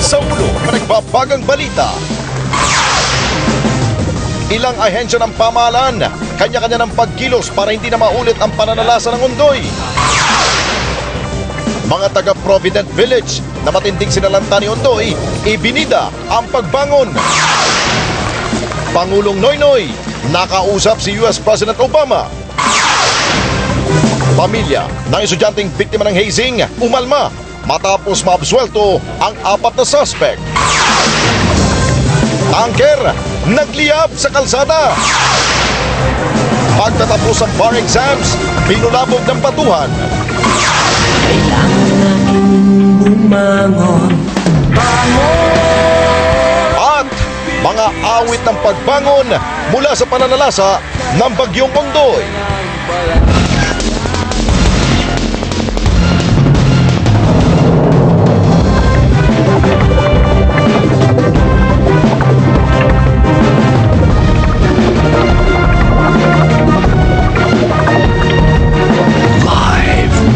Sa ulo, nagbabagang balita. Ilang ahensya ng pamahalaan, kanya-kanya ng pagkilos para hindi na maulit ang pananalasa ng Ondoy. Mga taga Provident Village na matinding sinalanta ni Ondoy, ibinida ang pagbangon. Pangulong Noynoy, nakausap si US President Obama. Pamilya ng estudyanteng biktima ng hazing, umalma matapos maabsuelto ang 4 na suspect. Tanker, nagliyab sa kalsada. Pagtatapos ang bar exams, binulabog ng batuhan. Kailangan natin bumangon. At mga awit ng pagbangon mula sa pananalasa ng Bagyong Ondoy.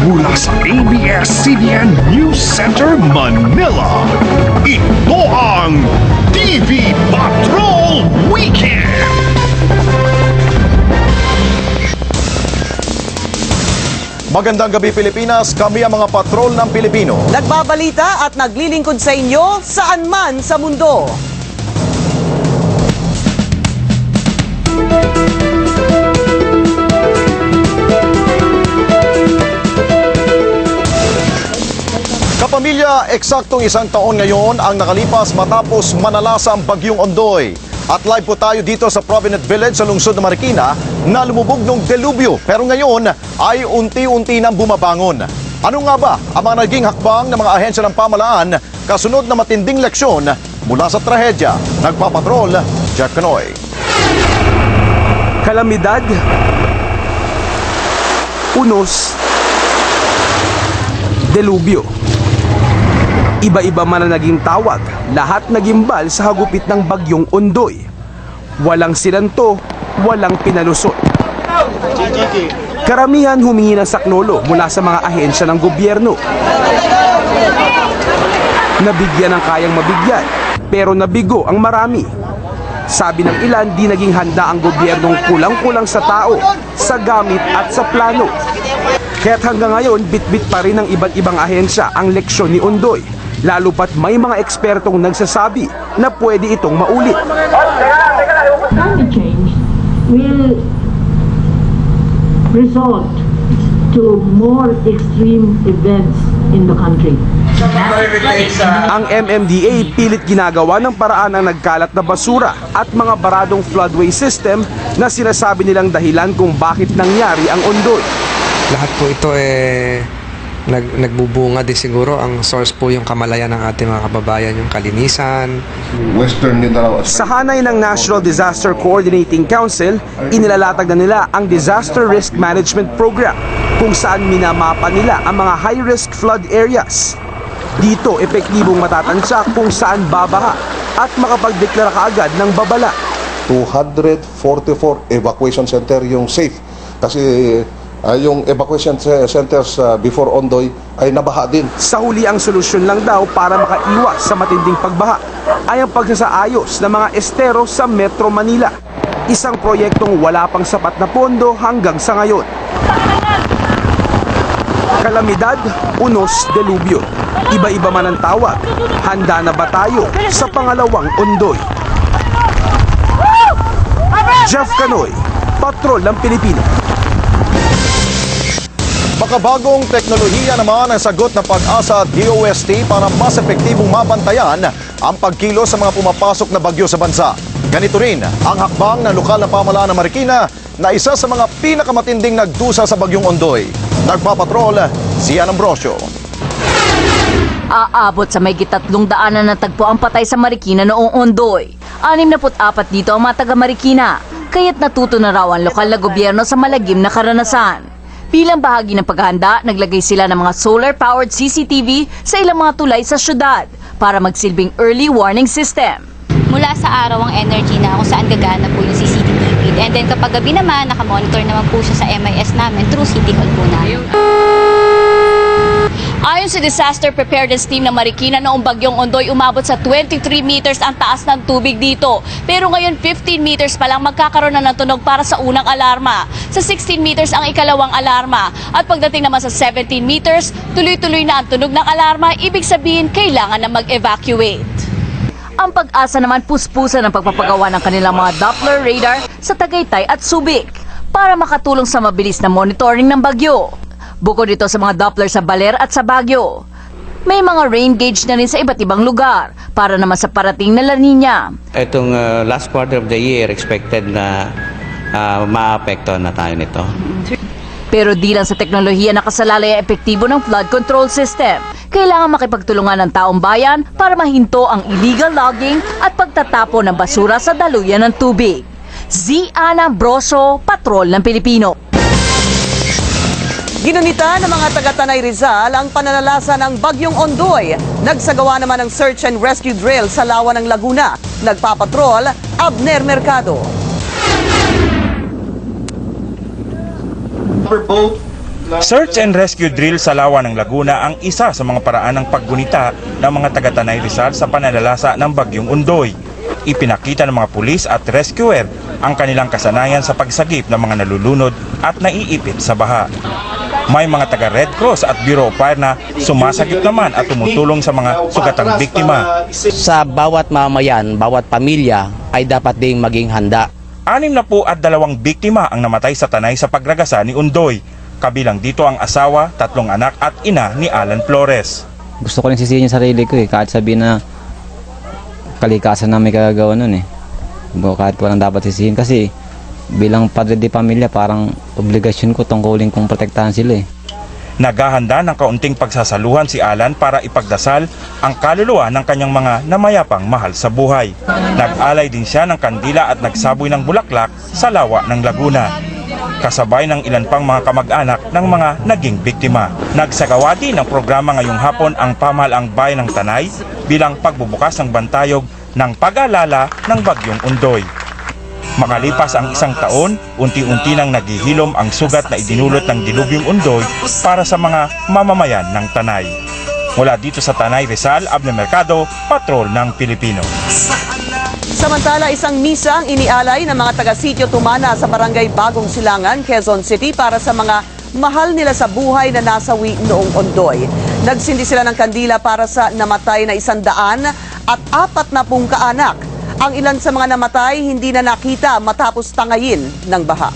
Mula sa ABS-CBN News Center, Manila, ito ang TV Patrol Weekend! Magandang gabi Pilipinas, kami ang mga patrol ng Pilipino. Nagbabalita at naglilingkod sa inyo saan man sa mundo. Kapamilya, eksaktong 1 taon ngayon ang nakalipas matapos manalasa ang Bagyong Ondoy. At live po tayo dito sa Provident Village sa lungsod ng Marikina na lumubog ng delubyo pero ngayon ay unti-unti nang bumabangon. Ano nga ba ang mga naging hakbang ng mga ahensya ng pamahalaan kasunod na matinding leksyon mula sa trahedya? Nagpapatrol, Jeff Canoy. Kalamidad, unos, delubyo. Iba-iba man ang naging tawag, lahat nagimbal sa hagupit ng Bagyong Ondoy. Walang silanto, walang pinalusot. Karamihan humingi ng saklolo mula sa mga ahensya ng gobyerno. Nabigyan ng kayang mabigyan, pero nabigo ang marami. Sabi ng ilan, di naging handa ang gobyernong kulang-kulang sa tao, sa gamit at sa plano. Kaya't hanggang ngayon, bit-bit pa rin ng iba't ibang ahensya ang leksyon ni Ondoy. Lalo pat may mga ekspertong nagsasabi na pwede itong maulit. Climate change will result to more extreme events in the country. Ang MMDA pilit ginagawa ng paraan ang nagkalat na basura at mga baradong floodway system na sinasabi nilang dahilan kung bakit nangyari ang Ondoy. Lahat po ito nagbubunga din siguro. Ang source po yung kamalayan ng ating mga kababayan, yung kalinisan. Sa hanay ng National Disaster Coordinating Council, inilalatag na nila ang Disaster Risk Management Program kung saan minamapa nila ang mga high-risk flood areas. Dito, epektibong matatansya kung saan babaha at makapagdeklara kaagad ng babala. 244 evacuation center yung safe kasi yung evacuation centers before Ondoy ay nabaha din. Sa huli ang solusyon lang daw para makaiwas sa matinding pagbaha ay ang pagsasaayos ng mga estero sa Metro Manila. Isang proyektong wala pang sapat na pondo hanggang sa ngayon. Kalamidad, unos, delubyo. Iba-iba man ang tawag. Handa na ba tayo sa pangalawang Ondoy? Jeff Canoy, Patrol ng Pilipino. Makabagong teknolohiya naman ang sagot ng Pag-asa at DOST para mas epektibong mabantayan ang pagkilos sa mga pumapasok na bagyo sa bansa. Ganito rin ang hakbang ng lokal na pamahalaan ng Marikina na isa sa mga pinakamatinding nagdusa sa Bagyong Ondoy. Nagpapatrol, si Ann Ambrosio. Aabot sa may 300 na tagpo ang patay sa Marikina noong Ondoy. 64 dito ang mga taga Marikina, kaya't natuto na raw ang lokal na gobyerno sa malagim na karanasan. Bilang bahagi ng paghahanda, naglagay sila ng mga solar-powered CCTV sa ilang mga tulay sa syudad para magsilbing early warning system. Mula sa araw ang energy na kung saan gagana po yung CCTV. And then kapag gabi naman, nakamonitor naman po siya sa MIS namin through City Hall po namin. Ayon sa Disaster Preparedness Team ng Marikina, noong bagyong Ondoy, umabot sa 23 meters ang taas ng tubig dito. Pero ngayon 15 meters pa lang magkakaroon na ng tunog para sa unang alarma. Sa 16 meters ang ikalawang alarma. At pagdating naman sa 17 meters, tuloy-tuloy na ang tunog ng alarma, ibig sabihin kailangan na mag-evacuate. Ang Pag-asa naman puspusan ng pagpapagawa ng kanilang mga Doppler radar sa Tagaytay at Subic para makatulong sa mabilis na monitoring ng bagyo. Bukod dito sa mga Doppler sa Baler at sa Baguio, may mga rain gauge na rin sa iba't ibang lugar para naman sa parating na La Nina. Itong last quarter of the year, expected na maapekto na tayo nito. Pero di lang sa teknolohiya nakasalalay ang epektibo ng flood control system. Kailangan makipagtulungan ng taong bayan para mahinto ang illegal logging at pagtatapon ng basura sa daluyan ng tubig. Ziana Broso, Patrol ng Pilipino. Ginunita ng mga taga-Tanay Rizal ang pananalasa ng Bagyong Ondoy. Nagsagawa naman ng search and rescue drill sa lawa ng Laguna. Nagpapatrol, Abner Mercado. Search and rescue drill sa lawa ng Laguna ang isa sa mga paraan ng paggunita ng mga taga-Tanay Rizal sa pananalasa ng Bagyong Ondoy. Ipinakita ng mga pulis at rescuer ang kanilang kasanayan sa pagsagip ng mga nalulunod at naiipit sa baha. May mga taga-Red Cross at Bureau of Fire na sumasagip naman at tumutulong sa mga sugatang biktima. Sa bawat mamayan, bawat pamilya ay dapat ding maging handa. 62 biktima ang namatay sa Tanay sa pagragasa ni Ondoy. Kabilang dito ang asawa, 3 anak at ina ni Alan Flores. Gusto ko rin sisihin yung sarili ko kahit sabihin na kalikasan na may kagagawa nun Kahit walang dapat sisihin kasi bilang padre de pamilya parang obligasyon ko tungkulin kong protektahan sila Naghahanda ng kaunting pagsasaluhan si Alan para ipagdasal ang kaluluwa ng kanyang mga namayapang mahal sa buhay. Nag-alay din siya ng kandila at nagsaboy ng bulaklak sa lawa ng Laguna. Kasabay ng ilan pang mga kamag-anak ng mga naging biktima. Nagsagawa din ng programa ngayong hapon ang Pamahalaang Bayan ng Tanay bilang pagbubukas ng bantayog ng pag-aalala ng Bagyong Ondoy. Makalipas ang 1 taon, unti-unti nang naghihilom ang sugat na idinulot ng dilubyong Ondoy para sa mga mamamayan ng Tanay. Mula dito sa Tanay, Rizal, Abner Mercado, Patrol ng Pilipino. Samantala, isang misa ang inialay ng mga taga-sitio Tumana sa barangay Bagong Silangan, Quezon City para sa mga mahal nila sa buhay na nasawi noong Ondoy. Nagsindi sila ng kandila para sa namatay na 100 at 40 kaanak. Ang ilan sa mga namatay hindi na nakita matapos tangayin ng baha.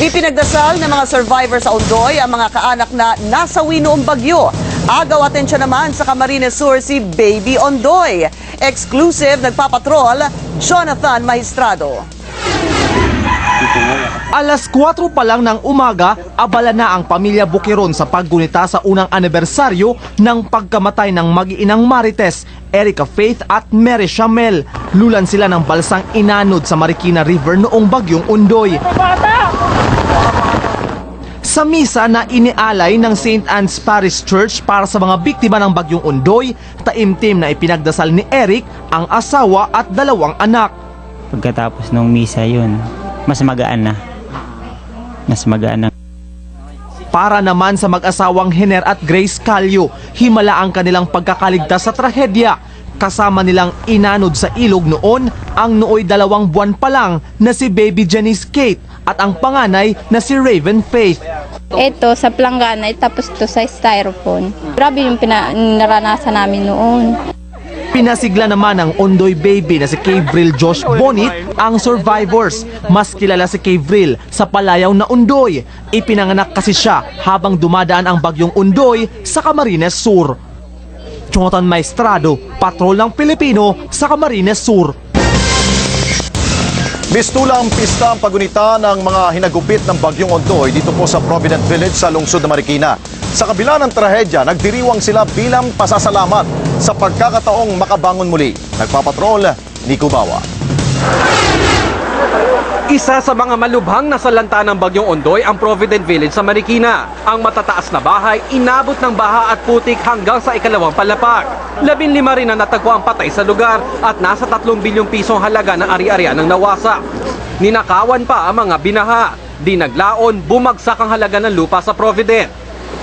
Ipinagdasal ng mga survivor sa Ondoy ang mga kaanak na nasawi noong bagyo. Agaw atensya naman sa Camarines Sur si Baby Ondoy. Exclusive nagpapatrol, Jonathan Maestrado. Alas 4 pa lang ng umaga, abala na ang pamilya Bukiron sa paggunita sa unang anibersaryo ng pagkamatay ng mag-iinang Marites, Erica Faith at Mary Shamel. Lulan sila ng balsang inanod sa Marikina River noong bagyong Ondoy. Sa misa na inialay ng St. Anne's Parish Church para sa mga biktima ng bagyong Ondoy, taimtim na ipinagdasal ni Eric ang asawa at 2 anak. Pagkatapos ng misa yun, mas magaan na. Para naman sa mag-asawang Hener at Grace Calio, himala ang kanilang pagkakaligtas sa trahedya. Kasama nilang inanod sa ilog noon ang nooy 2 buwan pa lang na si Baby Janice Kate at ang panganay na si Raven Faith. Ito sa planggana tapos ito sa styrofoam. Grabe yung naranasan namin noon. Pinasigla naman ng Ondoy baby na si Cavril Josh Bonit ang survivors. Mas kilala si Cavril sa palayaw na Ondoy. Ipinanganak kasi siya habang dumadaan ang bagyong Ondoy sa Camarines Sur. Jonathan Maestrado, Patrol ng Pilipino sa Camarines Sur. Mistulang pista ang pagunita ng mga hinagupit ng Bagyong Ondoy dito po sa Provident Village sa lungsod ng Marikina. Sa kabila ng trahedya, nagdiriwang sila bilang pasasalamat sa pagkakataong makabangon muli. Nagpapatrol, Nico Bawa. Isa sa mga malubhang nasalanta ng Bagyong Ondoy ang Provident Village sa Marikina. Ang matataas na bahay, inabot ng baha at putik hanggang sa ikalawang palapag. 15 rin ang natagpo ang patay sa lugar at nasa 3 bilyong pisong halaga ng ari-arian ng nawasak. Ninakawan pa ang mga binaha. Di naglaon, bumagsak ang halaga ng lupa sa Provident.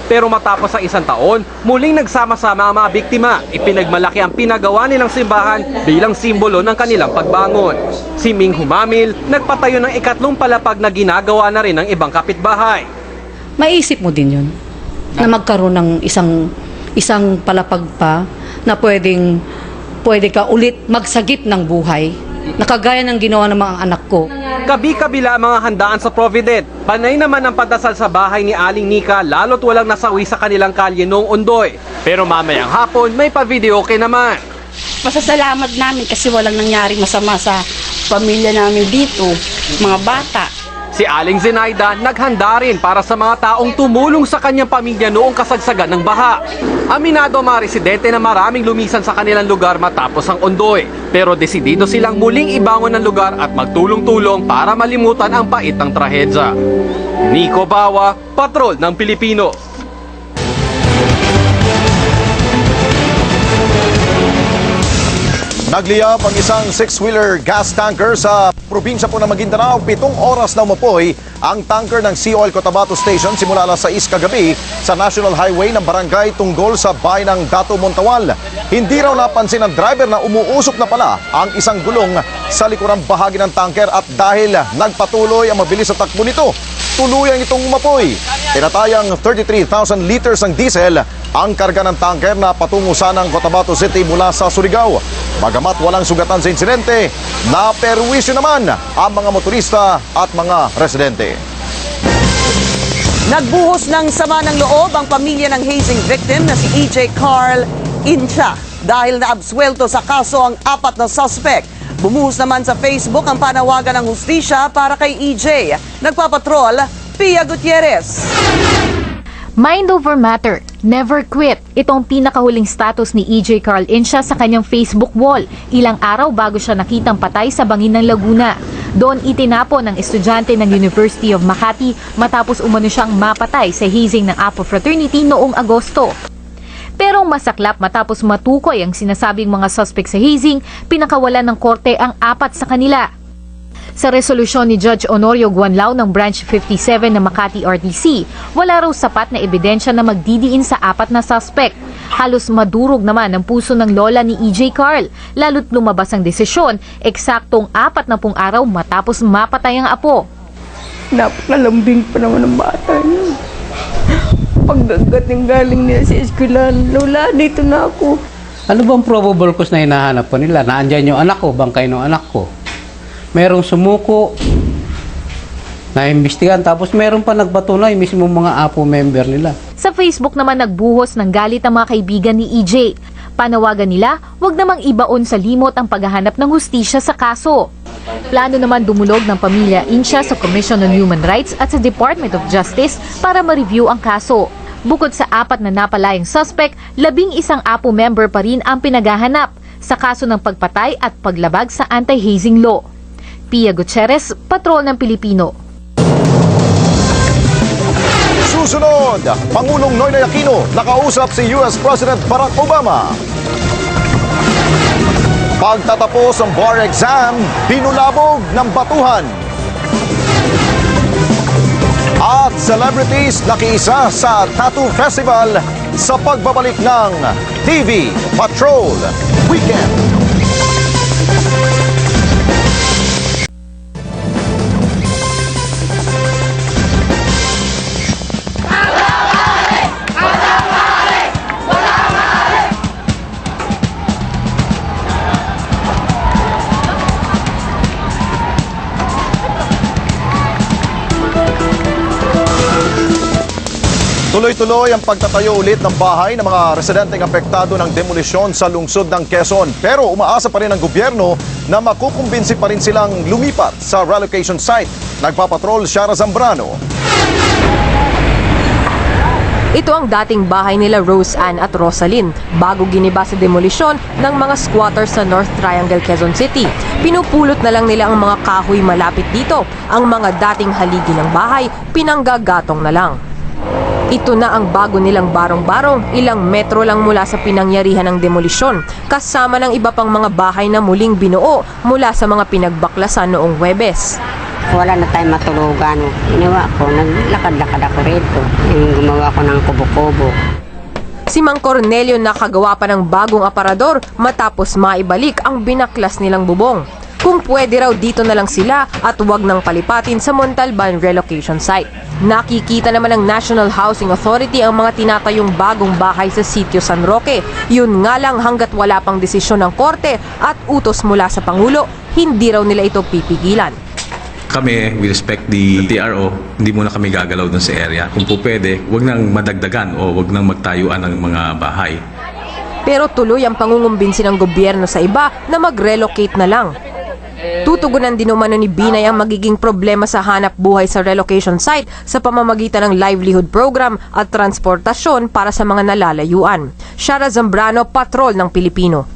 Pero matapos sa isang taon, muling nagsama-sama ang mga biktima. Ipinagmalaki ang pinagawa nilang simbahan bilang simbolo ng kanilang pagbangon. Si Ming Humamil, nagpatayo ng ikatlong palapag na ginagawa na rin ng ibang kapitbahay. Maisip mo din yun, na magkaroon ng isang palapag pa na pwede ka ulit magsagip ng buhay, na kagaya ng ginawa ng mga anak ko. Kabi-kabila ang mga handaan sa Provident. Panay naman ang pandasal sa bahay ni Aling Nika lalo't walang nasawi sa kanilang kalye noong Ondoy. Pero mamayang hapon, may pa-videoke naman. Masasalamat namin kasi walang nangyaring masama sa pamilya namin dito, mga bata. Si Aling Zenaida naghanda rin para sa mga taong tumulong sa kanyang pamilya noong kasagsagan ng baha. Aminado mga residente na maraming lumisan sa kanilang lugar matapos ang Ondoy. Pero desidido silang muling ibangon ng lugar at magtulong-tulong para malimutan ang pait ng trahedya. Nico Bawa, Patrol ng Pilipino. Nagliyab ang isang 6-wheeler gas tanker sa probinsya po ng Maguindanao. 7 oras na umapoy ang tanker ng Sea Oil Cotabato Station simula alas 6 kagabi sa National Highway ng Barangay Tunggol sa bayan ng Dato Montawal. Hindi raw napansin ng driver na umuusok na pala ang isang gulong sa likurang bahagi ng tanker at dahil nagpatuloy ang mabilis na takbo nito, tuluyang itong umapoy. Tinatayang 33,000 liters ng diesel ang karga ng tanker na patungo sanang Cotabato City mula sa Surigao. Bagamat walang sugatan sa insidente, naperwisyo naman ang mga motorista at mga residente. Nagbuhos ng sama ng loob ang pamilya ng hazing victim na si EJ Carl Incha dahil naabswelto sa kaso ang 4 na suspect. Bumuhos naman sa Facebook ang panawagan ng hustisya para kay EJ. Nagpapatrol, Pia Gutierrez. Mind over matter, never quit. Itong pinakahuling status ni EJ Carl Incha sa kanyang Facebook wall, ilang araw bago siya nakitang patay sa bangin ng Laguna. Doon itinapon ng estudyante ng University of Makati matapos umano siyang mapatay sa hazing ng Apo Fraternity noong Agosto. Pero masaklap matapos matukoy ang sinasabing mga suspect sa hazing, pinakawalan ng korte ang 4 sa kanila. Sa resolusyon ni Judge Honorio Guanlao ng Branch 57 ng Makati RTC, wala raw sapat na ebidensya na magdidiin sa 4 na suspect. Halos madurog naman ang puso ng lola ni EJ Carl, lalo't lumabas ang desisyon, eksaktong 40 araw matapos mapatay ang apo. Napakalambing pa naman ng bata niya. Pagdating galing niya sa eskwelahan, lola, dito na ako. Ano bang probable cause na hinahanap po nila? Naandyan yung anak ko, bangkay ng anak ko. Merong sumuko, naimbestigahan, tapos meron pa nagpatunay mismo mga Apo member nila. Sa Facebook naman nagbuhos ng galit ang mga kaibigan ni EJ. Panawagan nila, wag namang ibaon sa limot ang paghahanap ng hustisya sa kaso. Plano naman dumulog ng pamilya Incha sa Commission on Human Rights at sa Department of Justice para ma-review ang kaso. Bukod sa 4 na napalayang suspect, 11 Apo member pa rin ang pinaghahanap sa kaso ng pagpatay at paglabag sa anti-hazing law. Pia Gutierrez, Patrol ng Pilipino. Susunod, Pangulong Noynoy Aquino nakausap si US President Barack Obama. Pagtatapos ng bar exam, binulabog ng batuhan. At celebrities nakiisa sa Tattoo Festival sa pagbabalik ng TV Patrol Weekend. Tuloy-tuloy ang pagtatayo ulit ng bahay ng mga residenteng apektado ng demolisyon sa lungsod ng Quezon. Pero umaasa pa rin ang gobyerno na makukumbinsi pa rin silang lumipat sa relocation site. Nagpapatrol Shara Zambrano. Ito ang dating bahay nila Rose Ann at Rosalyn bago giniba sa demolisyon ng mga squatters sa North Triangle, Quezon City. Pinupulot na lang nila ang mga kahoy malapit dito. Ang mga dating haligi ng bahay, pinanggagatong na lang. Ito na ang bago nilang barong-barong, ilang metro lang mula sa pinangyarihan ng demolisyon, kasama ng iba pang mga bahay na muling binuo mula sa mga pinagbaklasan noong Huwebes. wala na tayong matulugan. Ginawa ko, naglakad-lakad ako rito. Yung gumawa ko ng kubo-kubo. Si Mang Cornelio nakagawa pa ng bagong aparador matapos maibalik ang binaklas nilang bubong. Kung pwede raw dito na lang sila at huwag nang palipatin sa Montalban relocation site. Nakikita naman ng National Housing Authority ang mga tinatayong bagong bahay sa Sitio San Roque. Yun nga lang hanggat wala pang desisyon ng korte at utos mula sa Pangulo, hindi raw nila ito pipigilan. Kami, we respect the TRO, hindi muna kami gagalaw dun sa area. Kung po pwede, huwag nang madagdagan o huwag nang magtayuan ng mga bahay. Pero tuloy ang pangungumbinsi ng gobyerno sa iba na mag-relocate na lang. Tutugunan din umano ni Binay ang magiging problema sa hanap buhay sa relocation site sa pamamagitan ng livelihood program at transportasyon para sa mga nalalayuan. Shara Zambrano, Patrol ng Pilipino.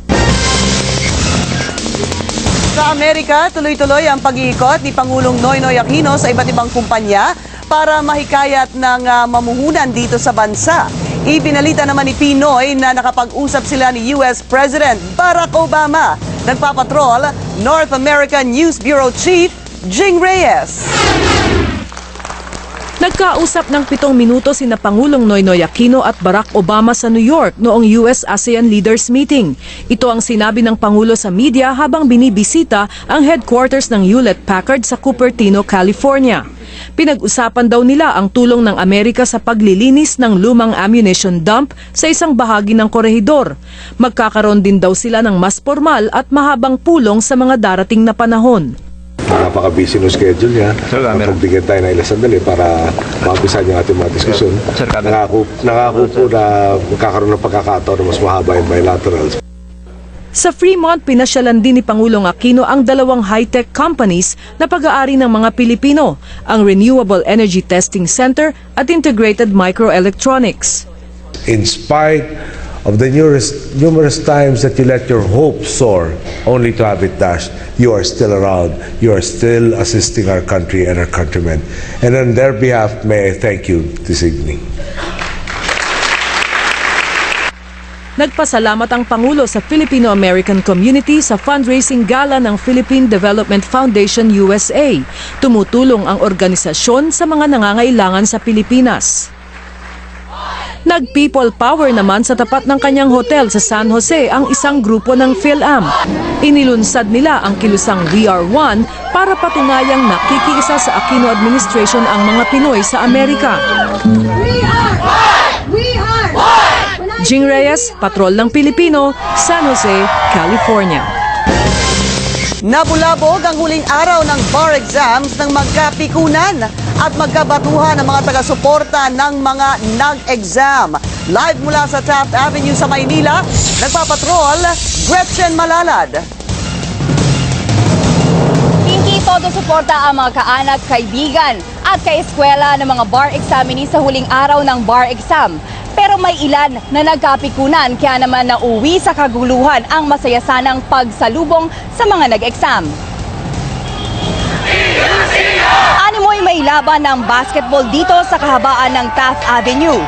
Sa Amerika, tuloy-tuloy ang pag-iikot ni Pangulong Noynoy Aquino sa iba't ibang kumpanya para mahikayat ng mamuhunan dito sa bansa. Ibinalita naman ni Pinoy na nakapag-usap sila ni US President Barack Obama. Nagpapatrol, North American News Bureau Chief Jing Reyes. Nagkausap ng 7 minuto sina Pangulong Noynoy Aquino at Barack Obama sa New York noong US-ASEAN Leaders Meeting. Ito ang sinabi ng Pangulo sa media habang binibisita ang headquarters ng Hewlett-Packard sa Cupertino, California. Pinag-usapan daw nila ang tulong ng Amerika sa paglilinis ng lumang ammunition dump sa isang bahagi ng korehidor. Magkakaroon din daw sila ng mas formal at mahabang pulong sa mga darating na panahon. Napaka-busy no schedule niya. Pagbigyan tayo ng ilang sandali para maumpisahan yung ating mga diskusyon. Nangako po na magkakaroon ng pagkakataon na mas mahaba yung bilaterals. Sa Fremont, pinasyalan din ni Pangulong Aquino ang 2 high-tech companies na pag-aari ng mga Pilipino, ang Renewable Energy Testing Center at Integrated Microelectronics. In spite of the numerous times that you let your hope soar only to have it dashed, you are still around. You are still assisting our country and our countrymen. And on their behalf, may I thank you this evening. Nagpasalamat ang Pangulo sa Filipino-American community sa fundraising gala ng Philippine Development Foundation USA. Tumutulong ang organisasyon sa mga nangangailangan sa Pilipinas. Nag-people power naman sa tapat ng kanyang hotel sa San Jose ang isang grupo ng PhilAm. Inilunsad nila ang kilusang We Are One para patunayang nakikiisa sa Aquino administration ang mga Pinoy sa Amerika. We are one! We are one! Jing Reyes, Patrol ng Pilipino, San Jose, California. Nabulabog ang huling araw ng bar exams ng magkapikunan at magkabatuhan ng mga taga-suporta ng mga nag-exam. Live mula sa Taft Avenue sa Maynila, nagpapatrol, Gretchen Malalad. Hindi todo suporta ang mga kaanak, kaibigan at kaeskwela ng mga bar examinees sa huling araw ng bar exam. Pero may ilan na nagkapikunan kaya naman nauwi sa kaguluhan ang masaya sanang pagsalubong sa mga nag-exam. Animoy may laban ng basketball dito sa kahabaan ng Taft Avenue.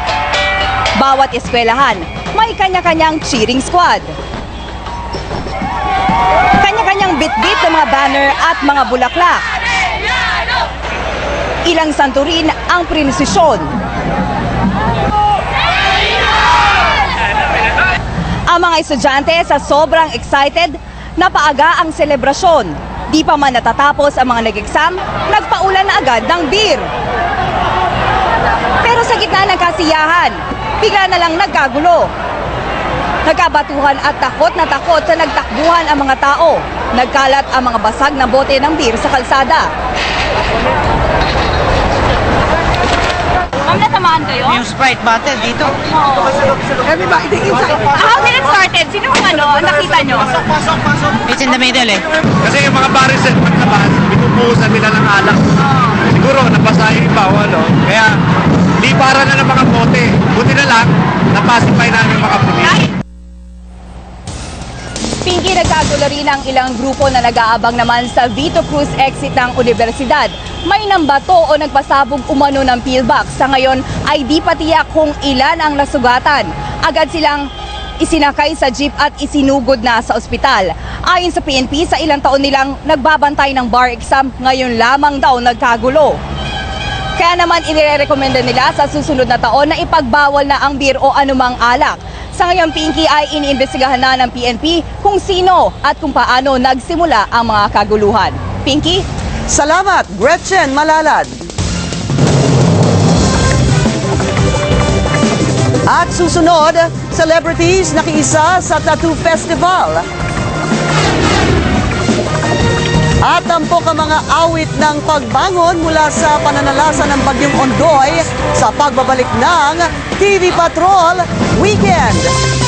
Bawat eskwelahan may kanya-kanyang cheering squad. Kanya-kanyang bit-bit ng mga banner at mga bulaklak. Ilang santurin ang prinisisyon. Ang mga estudyante sa sobrang excited, napaaga ang selebrasyon. Di pa man natatapos ang mga nag-exam, nagpaulan na agad ng beer. Pero sa gitna ng kasiyahan, bigla na lang nagkagulo. Nagkabatuhan at takot na takot sa nagtakbuhan ang mga tao. Nagkalat ang mga basag na bote ng beer sa kalsada. Ma'am, natamaan kayo? Yung Sprite bottle dito. Everybody inside. How did it started? Sino ang nakita nyo? It's in the middle eh. Kasi yung mga baris at paglabas, pinupusan nila ng alak. Siguro, nabasa yung iba, Kaya, libara na ng mga bote. Buti na lang, napasipay namin mga pulis. Pinky, nagkagulo rin ang ilang grupo na nag-aabang naman sa Vito Cruz exit ng universidad. May nambato o nagpasabog umano ng pillbox. Sa ngayon ay di pa tiyak kung ilan ang nasugatan. Agad silang Isinakay sa jeep at isinugod na sa ospital. Ayon sa PNP, sa ilang taon nilang nagbabantay ng bar exam, ngayon lamang daw nagkagulo. Kaya naman inirekomenda nila sa susunod na taon na ipagbawal na ang beer o anumang alak. Sa ngayon, Pinky, ay iniimbestigahan na ng PNP kung sino at kung paano nagsimula ang mga kaguluhan. Pinky? Salamat, Gretchen Malalad. At susunod, celebrities nakiisa sa Tattoo Festival. At tampok ang mga awit ng pagbangon mula sa pananalasa ng Bagyong Ondoy sa pagbabalik ng TV Patrol Weekend.